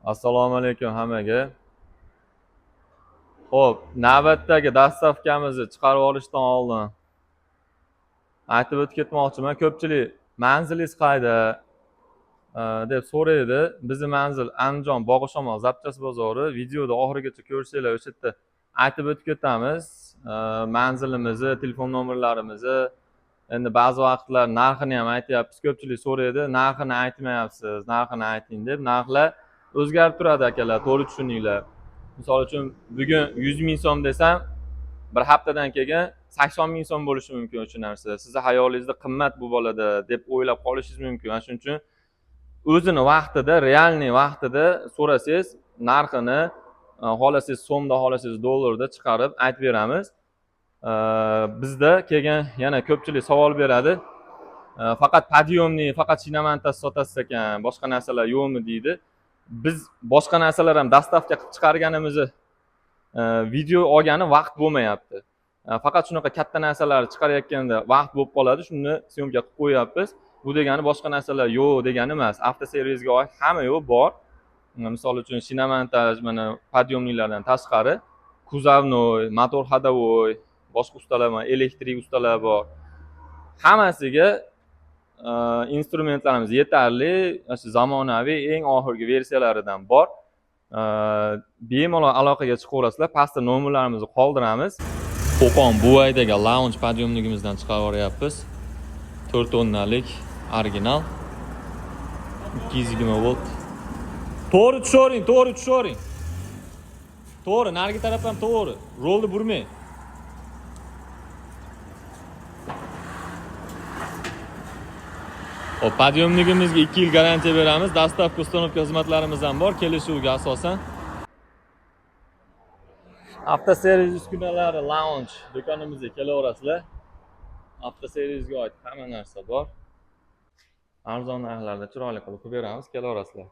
Assalomu alaykum hammaga. Xo'p, navbatdagi dastavkamizni chiqarib olishdan oldin aytib o'tib ketmoqchiman. Ko'pchilik manzilingiz qayda deb so'raydi. Bizning manzil Andijon Bog'ishamon Zapchas bozori. Videoda oxirigacha ko'rsanglar o'sha yerda aytib o'tib ketamiz. Manzilimizni, telefon nomerlarimizni, endi ba'zi vaqtlar narxini ham aytyapmiz. Ko'pchilik so'raydi, narxini aytmayapsiz, narxini ayting deb. Narxlar o'zgarib turadi akalar, to'g'ri tushuninglar. Misol uchun bugun 100 ming so'm desam, bir haftadan keyin 80 ming so'm bo'lishi mumkin o'sha narsa. Sizni xayolingizda qimmat bu bo'ladi deb o'ylab qolishingiz mumkin. Shuning uchun o'zini vaqtida, realniy vaqtida so'rasangiz, narxini xohlasangiz so'mda, xohlasangiz dollarda chiqarib aytib beramiz. Bizda keyin yana ko'pchilik savol beradi. Faqat podyomniy, faqat shinamontas sotasiz ekan, boshqa narsalar yo'qmi deydi. Biz boshqa narsalar ham dastavka qilib chiqarganimizni video olgani vaqt bo'lmayapti. Faqat shunaqa katta narsalarni chiqarayotganda vaqt bo'lib qoladi, shuni syomka qilib qo'yapmiz. Bu degani boshqa narsalar yo'q degani emas. Avtoservisga oid hamma yo'q bor. Misol uchun shinamontaj, mana podyomniklardan tashqari kuzovnoy, motor ходовой, boshqa ustalar bor, elektrik ustalar bor. Hammasiga instrumentlarimiz yetarli, shu zamonaviy eng oxirgi versiyalaridan bor. Bemalol aloqaga chiqaverasizlar. Pastda nomerlarimizni qoldiramiz. Qo'qon Buvaydagi lounge podyomligimizdan chiqarib yuboryapmiz. 4 o'rnalik original 220 volt. To'g'ri tushavering, to'g'ri tushavering. To'g'ri, narigi taraf ham to'g'ri. Rolni burmang. Hop, podyomligimizga 2 yil garantiya beramiz. Dastavka, uстановка xizmatlarimiz ham bor, kelishuvga asosan. Avtoservis uskunalari lounge do'konimizga kelaverasizlar. Avtoservisga oid hamma narsa bor. Arzon narxlarda chiroyli qilib beramiz, kelaverasizlar.